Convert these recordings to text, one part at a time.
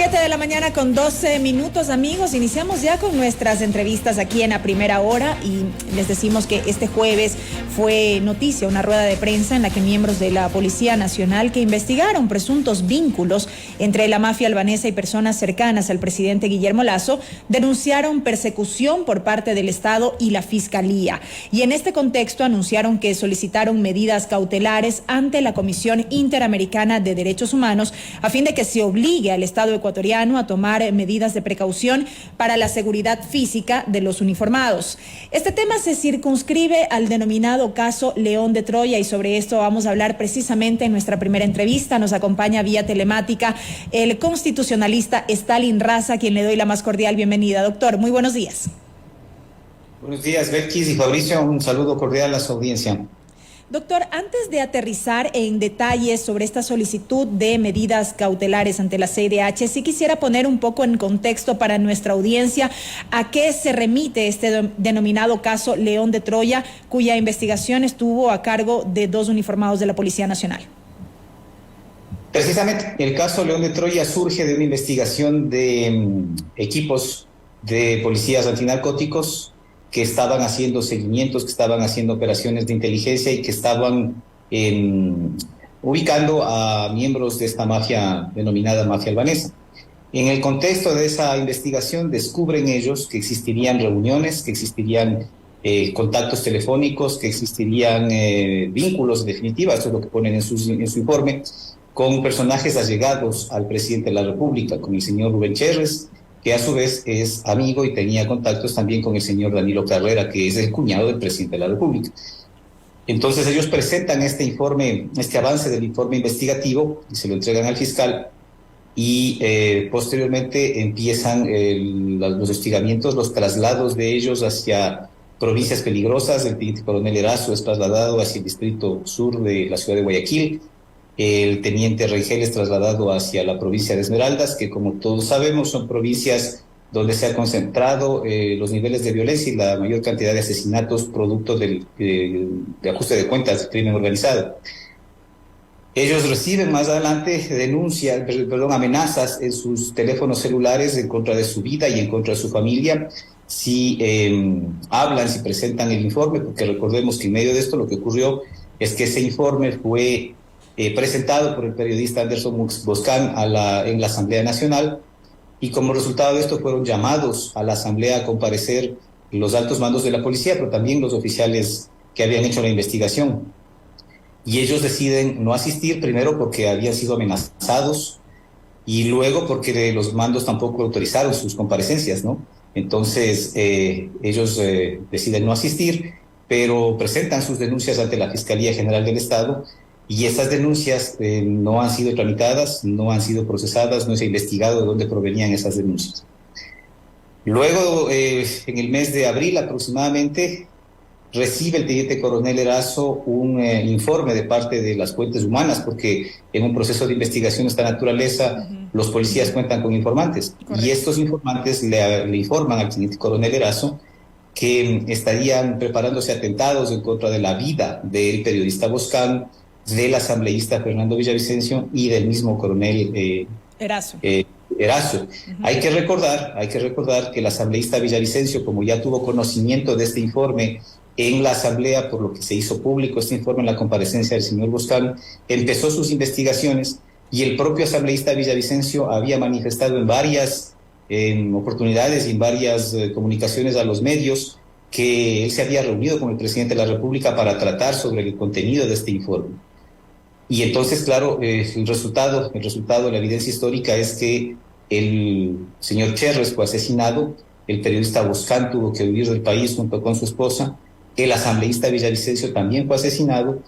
7 de la mañana con 12 minutos, amigos. Iniciamos ya con nuestras entrevistas aquí en A Primera Hora y les decimos que este jueves fue noticia una rueda de prensa en la que miembros de la Policía Nacional que investigaron presuntos vínculos entre la mafia albanesa y personas cercanas al presidente Guillermo Lasso denunciaron persecución por parte del Estado y la Fiscalía. Y en este contexto anunciaron que solicitaron medidas cautelares ante la Comisión Interamericana de Derechos Humanos a fin de que se obligue al Estado ecuatoriano a tomar medidas de precaución para la seguridad física de los uniformados. Este tema se circunscribe al denominado caso León de Troya y sobre esto vamos a hablar precisamente en nuestra primera entrevista. Nos acompaña vía telemática el constitucionalista Stalin Raza, a quien le doy la más cordial bienvenida. Doctor, muy buenos días. Buenos días, Belkis y Fabricio. Un saludo cordial a su audiencia. Doctor, antes de aterrizar en detalles sobre esta solicitud de medidas cautelares ante la CIDH, sí quisiera poner un poco en contexto para nuestra audiencia a qué se remite este denominado caso León de Troya, cuya investigación estuvo a cargo de 2 uniformados de la Policía Nacional. Precisamente, el caso León de Troya surge de una investigación de equipos de policías antinarcóticos que estaban haciendo seguimientos, que estaban haciendo operaciones de inteligencia y que estaban ubicando a miembros de esta mafia denominada mafia albanesa. En el contexto de esa investigación descubren ellos que existirían reuniones, que existirían contactos telefónicos, que existirían vínculos, en definitiva, esto es lo que ponen en su informe, con personajes allegados al presidente de la República, con el señor Rubén Cherres, que a su vez es amigo y tenía contactos también con el señor Danilo Carrera, que es el cuñado del presidente de la República. Entonces ellos presentan este informe, este avance del informe investigativo, y se lo entregan al fiscal, y posteriormente empiezan los hostigamientos, los traslados de ellos hacia provincias peligrosas. El teniente coronel Erazo es trasladado hacia el distrito sur de la ciudad de Guayaquil. El teniente Rengel es trasladado hacia la provincia de Esmeraldas, que como todos sabemos son provincias donde se ha concentrado los niveles de violencia y la mayor cantidad de asesinatos producto de ajuste de cuentas, del crimen organizado. Ellos reciben más adelante amenazas en sus teléfonos celulares en contra de su vida y en contra de su familia si hablan, si presentan el informe, porque recordemos que en medio de esto lo que ocurrió es que ese informe fue presentado por el periodista Anderson Boscan en la Asamblea Nacional, y como resultado de esto fueron llamados a la Asamblea a comparecer los altos mandos de la policía, pero también los oficiales que habían hecho la investigación. Y ellos deciden no asistir, primero porque habían sido amenazados y luego porque los mandos tampoco autorizaron sus comparecencias, ¿no? Entonces ellos deciden no asistir, pero presentan sus denuncias ante la Fiscalía General del Estado. Y esas denuncias no han sido tramitadas, no han sido procesadas, no se ha investigado de dónde provenían esas denuncias. Luego, en el mes de abril aproximadamente, recibe el teniente coronel Erazo un informe de parte de las fuentes humanas, porque en un proceso de investigación de esta naturaleza, los policías cuentan con informantes. Correcto. Y estos informantes le informan al teniente coronel Erazo que estarían preparándose atentados en contra de la vida del periodista Boscan, del asambleísta Fernando Villavicencio y del mismo coronel Erazo. Hay que recordar que el asambleísta Villavicencio, como ya tuvo conocimiento de este informe en la asamblea, por lo que se hizo público este informe en la comparecencia del señor Boscan, empezó sus investigaciones, y el propio asambleísta Villavicencio había manifestado en varias oportunidades y en varias comunicaciones a los medios que él se había reunido con el presidente de la República para tratar sobre el contenido de este informe. Y entonces, claro, el resultado, la evidencia histórica es que el señor Cherres fue asesinado, el periodista Boscan tuvo que huir del país junto con su esposa, el asambleísta Villavicencio también fue asesinado,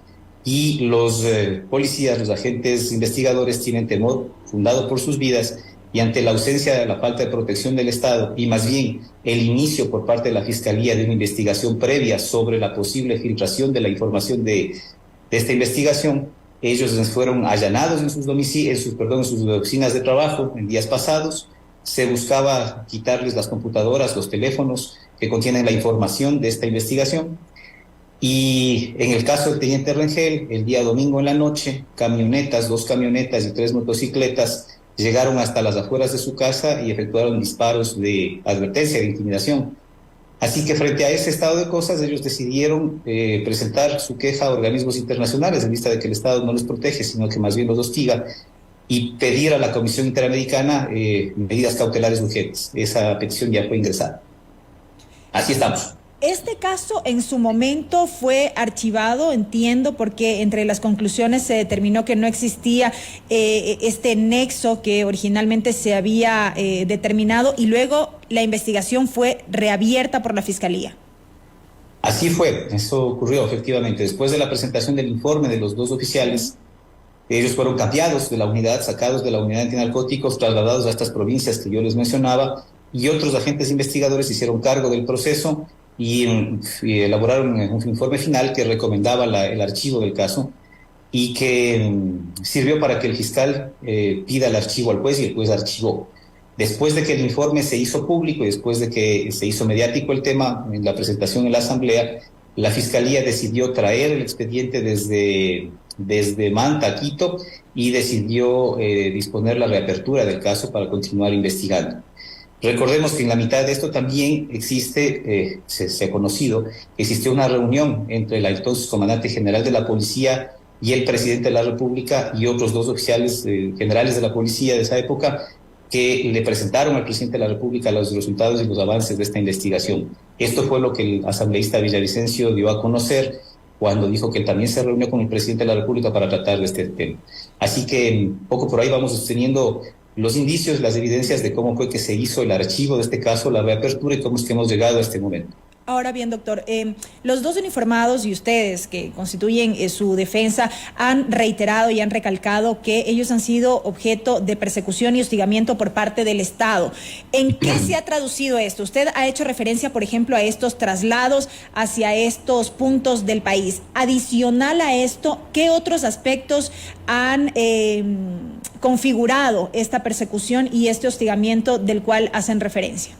y los policías, los agentes investigadores tienen temor fundado por sus vidas, y ante la ausencia de la falta de protección del Estado y más bien el inicio por parte de la Fiscalía de una investigación previa sobre la posible filtración de la información de esta investigación, ellos fueron allanados en sus oficinas de trabajo en días pasados. Se buscaba quitarles las computadoras, los teléfonos que contienen la información de esta investigación. Y en el caso del teniente Rengel, el día domingo en la noche, 2 camionetas y 3 motocicletas llegaron hasta las afueras de su casa y efectuaron disparos de advertencia, de intimidación. Así que frente a ese estado de cosas, ellos decidieron presentar su queja a organismos internacionales en vista de que el Estado no les protege, sino que más bien los hostiga, y pedir a la Comisión Interamericana medidas cautelares urgentes. Esa petición ya fue ingresada. Así estamos. Este caso en su momento fue archivado, entiendo, porque entre las conclusiones se determinó que no existía este nexo que originalmente se había determinado, y luego la investigación fue reabierta por la Fiscalía. Así fue, eso ocurrió efectivamente. Después de la presentación del informe de los dos oficiales, ellos fueron cambiados de la unidad, sacados de la unidad antinarcóticos, trasladados a estas provincias que yo les mencionaba, y otros agentes investigadores se hicieron cargo del proceso y elaboraron un informe final que recomendaba el archivo del caso y que sirvió para que el fiscal pida el archivo al juez, y el juez archivó. Después de que el informe se hizo público y después de que se hizo mediático el tema en la presentación en la Asamblea, la Fiscalía decidió traer el expediente desde Manta a Quito y decidió disponer la reapertura del caso para continuar investigando. Recordemos que en la mitad de esto también existe, se ha conocido, que existió una reunión entre el entonces comandante general de la policía y el presidente de la República y otros dos oficiales generales de la policía de esa época, que le presentaron al presidente de la República los resultados y los avances de esta investigación. Esto fue lo que el asambleísta Villavicencio dio a conocer cuando dijo que él también se reunió con el presidente de la República para tratar de este tema. Así que poco por ahí vamos sosteniendo los indicios, las evidencias de cómo fue que se hizo el archivo de este caso, la reapertura, y cómo es que hemos llegado a este momento. Ahora bien, doctor, los dos uniformados y ustedes que constituyen su defensa han reiterado y han recalcado que ellos han sido objeto de persecución y hostigamiento por parte del Estado. ¿En qué se ha traducido esto? Usted ha hecho referencia, por ejemplo, a estos traslados hacia estos puntos del país. Adicional a esto, ¿qué otros aspectos han configurado esta persecución y este hostigamiento del cual hacen referencia?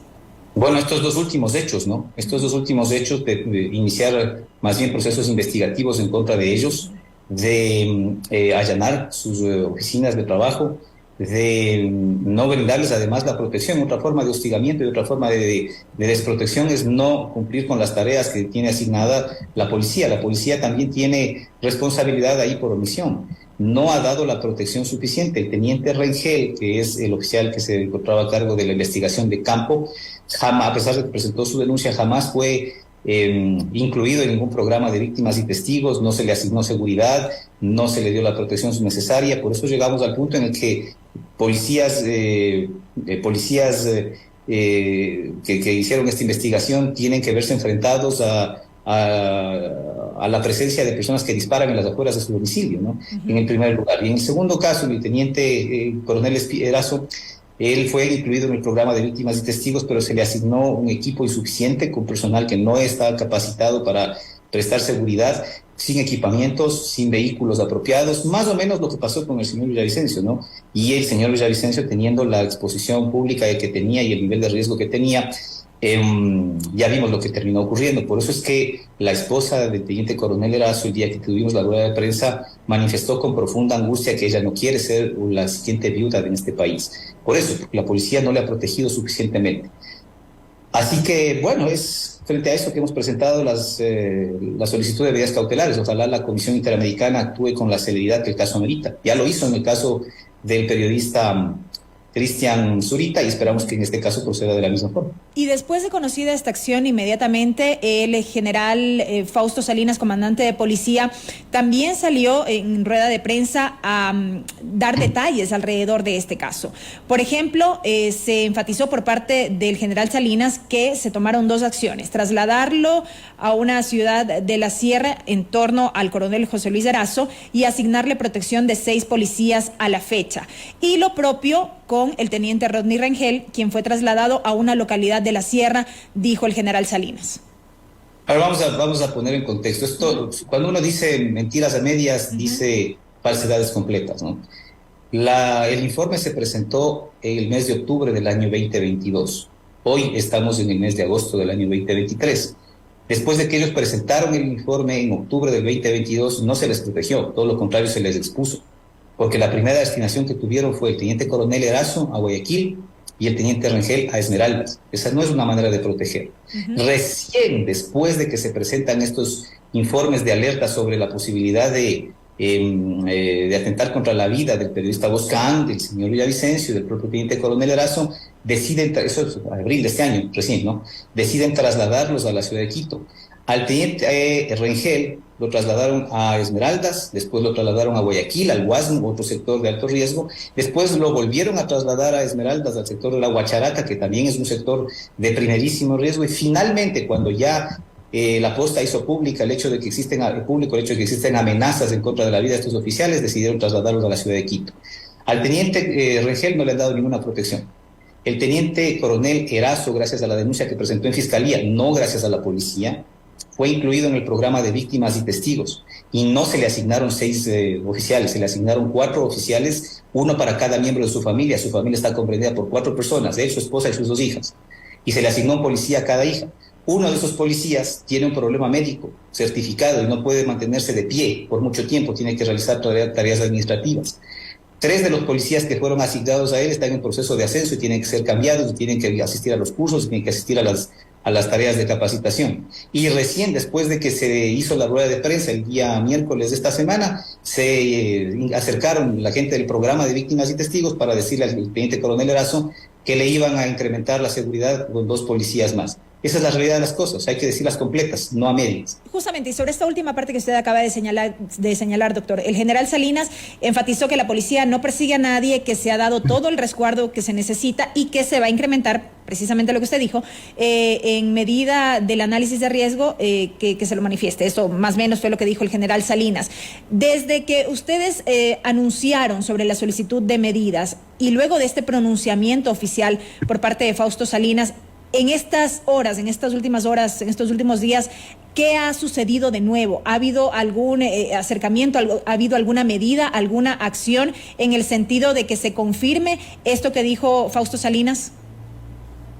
Bueno, estos dos últimos hechos, ¿no? Estos dos últimos hechos de iniciar más bien procesos investigativos en contra de ellos, de allanar sus oficinas de trabajo, de no brindarles además la protección. Otra forma de hostigamiento y otra forma de desprotección es no cumplir con las tareas que tiene asignada la policía. La policía también tiene responsabilidad ahí por omisión. No ha dado la protección suficiente. El teniente Rengel, que es el oficial que se encontraba a cargo de la investigación de campo, jamás, a pesar de que presentó su denuncia, jamás fue incluido en ningún programa de víctimas y testigos, no se le asignó seguridad, no se le dio la protección necesaria. Por eso llegamos al punto en el que policías que hicieron esta investigación tienen que verse enfrentados a la presencia de personas que disparan en las afueras de su domicilio, ¿no? En el primer lugar. Y en el segundo caso, el teniente coronel Erazo, él fue incluido en el programa de víctimas y testigos, pero se le asignó un equipo insuficiente con personal que no está capacitado para prestar seguridad, sin equipamientos, sin vehículos apropiados, más o menos lo que pasó con el señor Villavicencio, ¿no? Y el señor Villavicencio, teniendo la exposición pública que tenía y el nivel de riesgo que tenía, ya vimos lo que terminó ocurriendo. Por eso es que la esposa del teniente coronel Erazo, el día que tuvimos la rueda de prensa, manifestó con profunda angustia que ella no quiere ser la siguiente viuda en este país. Por eso, porque la policía no le ha protegido suficientemente. Así que, bueno, es frente a eso que hemos presentado la solicitud de medidas cautelares. Ojalá la Comisión Interamericana actúe con la celeridad que el caso amerita. Ya lo hizo en el caso del periodista Cristian Zurita, y esperamos que en este caso proceda de la misma forma. Y después de conocida esta acción, inmediatamente el general Fausto Salinas, comandante de policía, también salió en rueda de prensa a dar detalles alrededor de este caso. Por ejemplo, se enfatizó por parte del general Salinas que se tomaron dos acciones: trasladarlo a una ciudad de la sierra en torno al coronel José Luis Erazo y asignarle protección de 6 policías a la fecha. Y lo propio con el teniente Rodney Rengel, quien fue trasladado a una localidad de la sierra, dijo el general Salinas. A ver, vamos a poner en contexto. Esto, cuando uno dice mentiras a medias, dice falsedades completas, ¿no? El informe se presentó en el mes de octubre del año 2022. Hoy estamos en el mes de agosto del año 2023. Después de que ellos presentaron el informe en octubre del 2022, no se les protegió, todo lo contrario, se les expuso. porque la primera destinación que tuvieron fue el teniente coronel Erazo a Guayaquil y el teniente Rengel a Esmeraldas. Esa no es una manera de proteger. Recién después de que se presentan estos informes de alerta sobre la posibilidad de atentar contra la vida del periodista Boscán, del señor Villavicencio, del propio teniente coronel Erazo, deciden, eso es abril de este año, recién, ¿no? Deciden trasladarlos a la ciudad de Quito. Al teniente Rengel lo trasladaron a Esmeraldas, después lo trasladaron a Guayaquil, al Guasmo, otro sector de alto riesgo, después lo volvieron a trasladar a Esmeraldas, al sector de la Huacharaca, que también es un sector de primerísimo riesgo, y finalmente, cuando ya la posta hizo pública el hecho de que existen amenazas en contra de la vida de estos oficiales, decidieron trasladarlos a la ciudad de Quito. Al teniente Rengel no le han dado ninguna protección. El teniente coronel Erazo, gracias a la denuncia que presentó en fiscalía, no gracias a la policía, fue incluido en el programa de víctimas y testigos, y no se le asignaron 6 oficiales, se le asignaron 4 oficiales, uno para cada miembro de su familia. Su familia está comprendida por 4 personas, él, su esposa y sus 2 hijas, y se le asignó un policía a cada hija. Uno de esos policías tiene un problema médico certificado y no puede mantenerse de pie por mucho tiempo, tiene que realizar tareas administrativas. 3 de los policías que fueron asignados a él están en proceso de ascenso y tienen que ser cambiados, y tienen que asistir a los cursos, y tienen que asistir a las tareas de capacitación. Y recién después de que se hizo la rueda de prensa el día miércoles de esta semana, se acercaron la gente del programa de víctimas y testigos para decirle al teniente coronel Erazo que le iban a incrementar la seguridad con 2 policías más. Esa es la realidad de las cosas, hay que decirlas completas, no a medias. Justamente, y sobre esta última parte que usted acaba de señalar, doctor, el general Salinas enfatizó que la policía no persigue a nadie, que se ha dado todo el resguardo que se necesita y que se va a incrementar, precisamente lo que usted dijo, en medida del análisis de riesgo que se lo manifieste. Eso más o menos fue lo que dijo el general Salinas. Desde que ustedes anunciaron sobre la solicitud de medidas y luego de este pronunciamiento oficial por parte de Fausto Salinas, en estas horas, en estas últimas horas, en estos últimos días, ¿qué ha sucedido de nuevo? ¿Ha habido algún acercamiento, ha habido alguna medida, alguna acción en el sentido de que se confirme esto que dijo Fausto Salinas?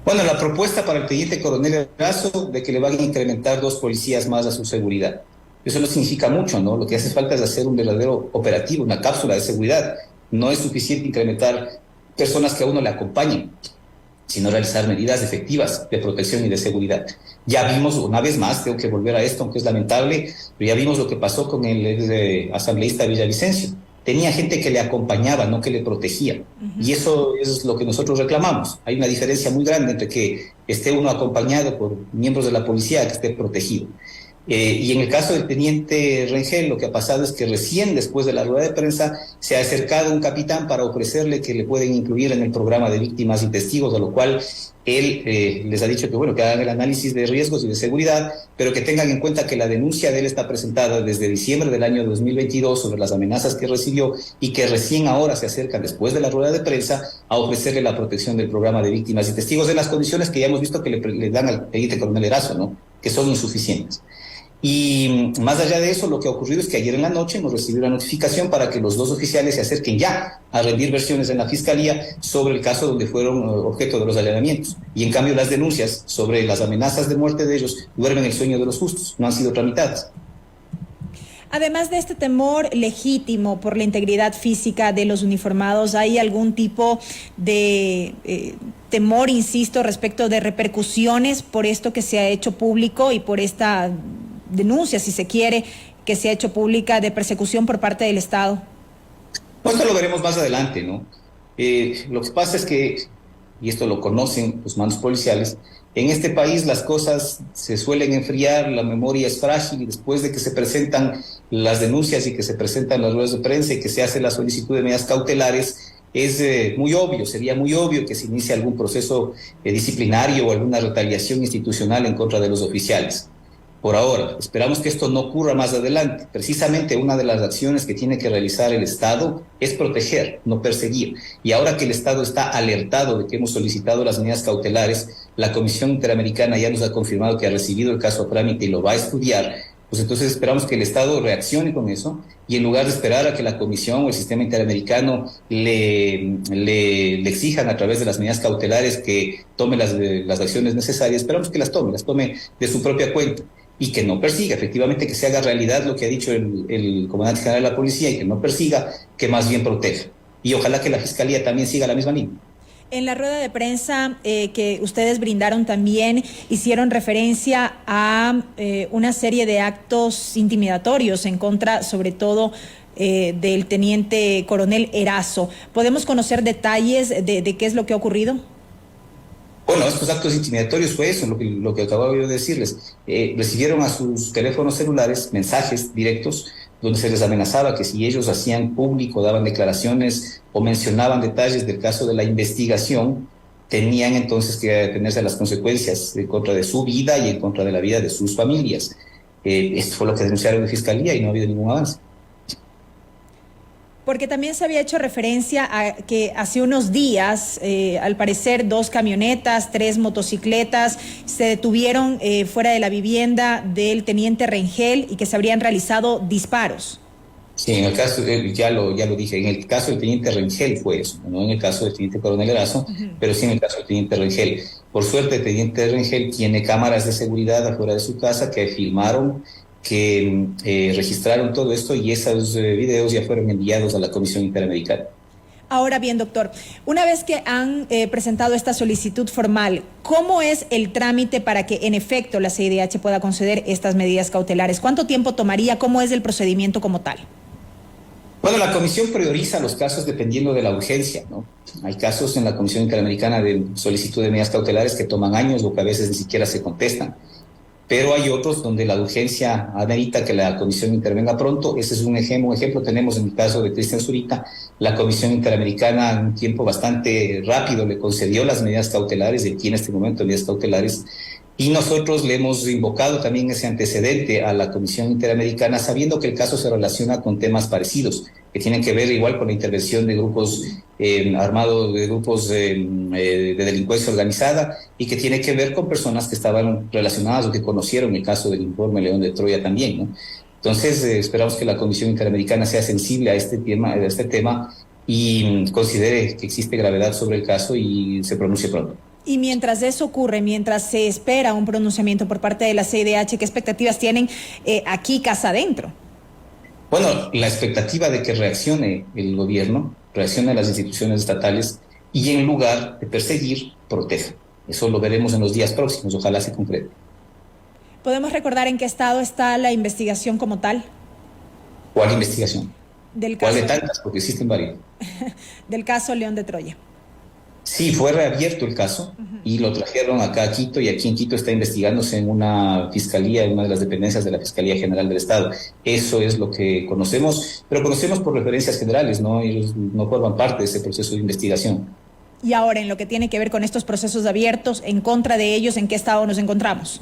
Bueno, la propuesta para el teniente coronel Erazo de que le van a incrementar 2 policías más a su seguridad. Eso no significa mucho, ¿no? Lo que hace falta es hacer un verdadero operativo, una cápsula de seguridad. No es suficiente incrementar personas que a uno le acompañen, sino realizar medidas efectivas de protección y de seguridad. Ya vimos, una vez más, tengo que volver a esto, aunque es lamentable, pero ya vimos lo que pasó con el asambleísta Villavicencio. Tenía gente que le acompañaba, no que le protegía. Y eso es lo que nosotros reclamamos. Hay una diferencia muy grande entre que esté uno acompañado por miembros de la policía que esté protegido. Y en el caso del teniente Rengel, lo que ha pasado es que recién después de la rueda de prensa se ha acercado un capitán para ofrecerle que le pueden incluir en el programa de víctimas y testigos, a lo cual él les ha dicho que bueno, que hagan el análisis de riesgos y de seguridad, pero que tengan en cuenta que la denuncia de él está presentada desde diciembre del año 2022 sobre las amenazas que recibió, y que recién ahora se acercan después de la rueda de prensa a ofrecerle la protección del programa de víctimas y testigos en las condiciones que ya hemos visto que le dan al teniente coronel Erazo, ¿no? Que son insuficientes. Y más allá de eso, lo que ha ocurrido es que ayer en la noche hemos recibido la notificación para que los 2 oficiales se acerquen ya a rendir versiones en la Fiscalía sobre el caso donde fueron objeto de los allanamientos. Y en cambio las denuncias sobre las amenazas de muerte de ellos duermen el sueño de los justos, no han sido tramitadas. Además de este temor legítimo por la integridad física de los uniformados, ¿hay algún tipo de temor, insisto, respecto de repercusiones por esto que se ha hecho público y por esta denuncia, si se quiere, que se ha hecho pública de persecución por parte del Estado? Pues esto lo veremos más adelante, ¿no? Lo que pasa es que, y esto lo conocen los mandos policiales, en este país las cosas se suelen enfriar, la memoria es frágil, y después de que se presentan las denuncias y que se presentan las ruedas de prensa y que se hace la solicitud de medidas cautelares, es muy obvio, sería muy obvio que se inicie algún proceso disciplinario o alguna retaliación institucional en contra de los oficiales. Por ahora, esperamos que esto no ocurra más adelante. Precisamente una de las acciones que tiene que realizar el Estado es proteger, no perseguir. Y ahora que el Estado está alertado de que hemos solicitado las medidas cautelares, la Comisión Interamericana ya nos ha confirmado que ha recibido el caso a trámite y lo va a estudiar. Pues entonces esperamos que el Estado reaccione con eso, y en lugar de esperar a que la Comisión o el sistema interamericano le exijan a través de las medidas cautelares que tome las acciones necesarias, esperamos que las tome de su propia cuenta. y que no persiga, efectivamente que se haga realidad lo que ha dicho el comandante general de la policía y que no persiga, que más bien proteja. Y ojalá que la Fiscalía también siga la misma línea. En la rueda de prensa que ustedes brindaron también hicieron referencia a una serie de actos intimidatorios en contra, sobre todo, del teniente coronel Erazo. ¿Podemos conocer detalles de qué es lo que ha ocurrido? Bueno, estos actos intimidatorios fue eso, lo que acababa yo de decirles. Recibieron a sus teléfonos celulares mensajes directos donde se les amenazaba que si ellos hacían público, daban declaraciones o mencionaban detalles del caso de la investigación, tenían entonces que atenerse a las consecuencias en contra de su vida y en contra de la vida de sus familias. Esto fue lo que denunciaron en Fiscalía y no ha habido ningún avance. Porque también se había hecho referencia a que hace unos días, al parecer, 2 camionetas, 3 motocicletas se detuvieron fuera de la vivienda del teniente Rengel y que se habrían realizado disparos. Sí, en el caso, ya lo dije, en el caso del teniente Rengel fue eso, no en el caso del teniente coronel Erazo, pero sí en el caso del teniente Rengel. Por suerte, el teniente Rengel tiene cámaras de seguridad afuera de su casa que filmaron, que registraron todo esto y esos videos ya fueron enviados a la Comisión Interamericana. Ahora bien, doctor, una vez que han presentado esta solicitud formal, ¿cómo es el trámite para que en efecto la CIDH pueda conceder estas medidas cautelares? ¿Cuánto tiempo tomaría? ¿Cómo es el procedimiento como tal? Bueno, la comisión prioriza los casos dependiendo de la urgencia, ¿no? Hay casos en la Comisión Interamericana de solicitud de medidas cautelares que toman años o que a veces ni siquiera se contestan. Pero hay otros donde la urgencia amerita que la comisión intervenga pronto. Ese es un ejemplo tenemos en el caso de Cristian Zurita. La Comisión Interamericana en un tiempo bastante rápido le concedió las medidas cautelares, y tiene en este momento medidas cautelares, y nosotros le hemos invocado también ese antecedente a la Comisión Interamericana, sabiendo que el caso se relaciona con temas parecidos, que tienen que ver igual con la intervención de grupos armados, de grupos de delincuencia organizada, y que tiene que ver con personas que estaban relacionadas o que conocieron el caso del informe León de Troya también, ¿no? Entonces, esperamos que la Comisión Interamericana sea sensible a este tema y considere que existe gravedad sobre el caso y se pronuncie pronto. Y mientras eso ocurre, mientras se espera un pronunciamiento por parte de la CIDH, ¿qué expectativas tienen aquí casa adentro? Bueno, la expectativa de que reaccione el gobierno, reaccione las instituciones estatales y en lugar de perseguir, proteja. Eso lo veremos en los días próximos, ojalá se concrete. ¿Podemos recordar en qué estado está la investigación como tal? ¿Cuál investigación? Del caso, ¿cuál de tantas? Porque existen varias. Del caso León de Troya. Sí, fue reabierto el caso y lo trajeron acá a Quito, y aquí en Quito está investigándose en una fiscalía, en una de las dependencias de la Fiscalía General del Estado. Eso es lo que conocemos, pero conocemos por referencias generales, ¿no? Ellos no forman parte de ese proceso de investigación. Y ahora, en lo que tiene que ver con estos procesos abiertos, en contra de ellos, ¿en qué estado nos encontramos?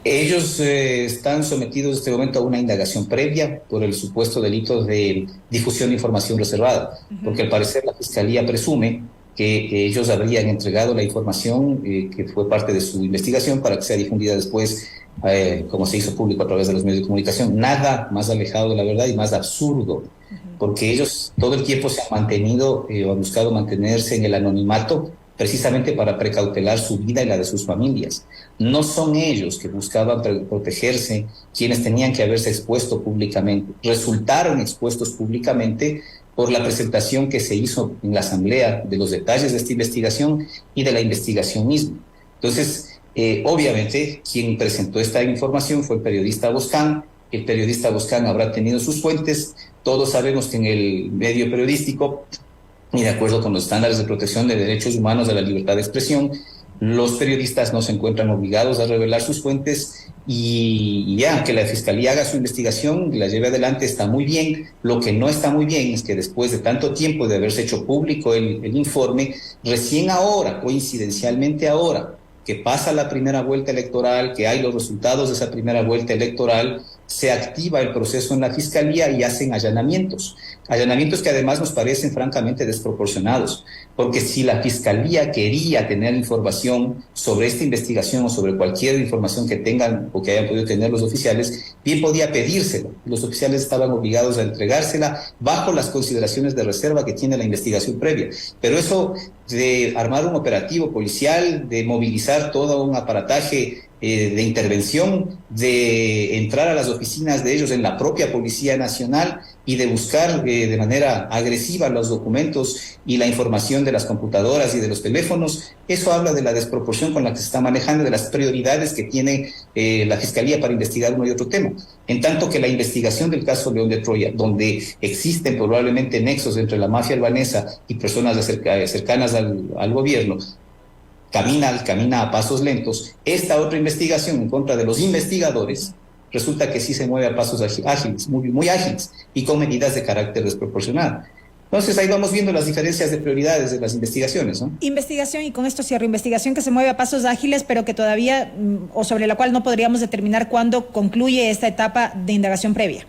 Ellos están sometidos en este momento a una indagación previa por el supuesto delito de difusión de información reservada, porque al parecer la Fiscalía presume que ellos habrían entregado la información que fue parte de su investigación para que sea difundida después, como se hizo público a través de los medios de comunicación. Nada más alejado de la verdad y más absurdo, porque ellos todo el tiempo se han mantenido o han buscado mantenerse en el anonimato precisamente para precautelar su vida y la de sus familias. No son ellos que buscaban protegerse quienes tenían que haberse expuesto públicamente. Resultaron expuestos públicamente por la presentación que se hizo en la Asamblea de los detalles de esta investigación y de la investigación misma. Entonces, obviamente, quien presentó esta información fue el periodista Boscán. El periodista Boscán habrá tenido sus fuentes. Todos sabemos que en el medio periodístico, y de acuerdo con los estándares de protección de derechos humanos de la libertad de expresión, los periodistas no se encuentran obligados a revelar sus fuentes, y ya que la Fiscalía haga su investigación y la lleve adelante está muy bien. Lo que no está muy bien es que después de tanto tiempo de haberse hecho público el informe, recién ahora, coincidencialmente ahora, que pasa la primera vuelta electoral, que hay los resultados de esa primera vuelta electoral, se activa el proceso en la Fiscalía y hacen allanamientos que además nos parecen francamente desproporcionados, porque si la Fiscalía quería tener información sobre esta investigación o sobre cualquier información que tengan o que hayan podido tener los oficiales, bien podía pedírsela. Los oficiales estaban obligados a entregársela bajo las consideraciones de reserva que tiene la investigación previa, pero eso de armar un operativo policial, de movilizar todo un aparataje de intervención, de entrar a las oficinas de ellos en la propia Policía Nacional y de buscar de manera agresiva los documentos y la información de las computadoras y de los teléfonos. Eso habla de la desproporción con la que se está manejando, de las prioridades que tiene la Fiscalía para investigar uno y otro tema. En tanto que la investigación del caso León de Troya, donde existen probablemente nexos entre la mafia albanesa y personas cercanas al gobierno, camina a pasos lentos. Esta otra investigación en contra de los investigadores resulta que sí se mueve a pasos ágiles, muy ágiles y con medidas de carácter desproporcionado. Entonces ahí vamos viendo las diferencias de prioridades de las investigaciones, ¿no? Investigación, y con esto cierro, investigación que se mueve a pasos ágiles, pero que todavía, o sobre la cual no podríamos determinar cuándo concluye esta etapa de indagación previa.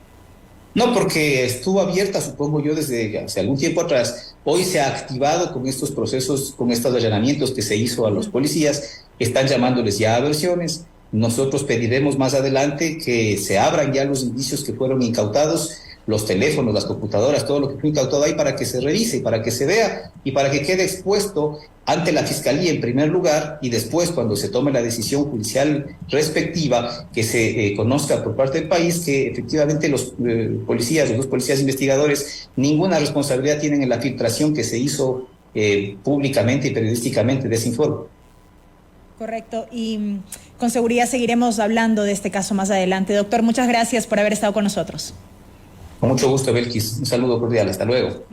No, porque estuvo abierta, supongo yo, desde hace algún tiempo atrás. Hoy se ha activado con estos procesos, con estos allanamientos que se hizo a los policías. Están llamándoles ya a versiones. Nosotros pediremos más adelante que se abran ya los indicios que fueron incautados, los teléfonos, las computadoras, todo lo que fue incautado ahí, para que se revise, para que se vea y para que quede expuesto ante la Fiscalía en primer lugar, y después, cuando se tome la decisión judicial respectiva, que se conozca por parte del país que efectivamente los policías, los dos policías investigadores, ninguna responsabilidad tienen en la filtración que se hizo públicamente y periodísticamente de ese informe. Correcto, y con seguridad seguiremos hablando de este caso más adelante. Doctor, muchas gracias por haber estado con nosotros. Con mucho gusto, Belkis. Un saludo cordial. Hasta luego.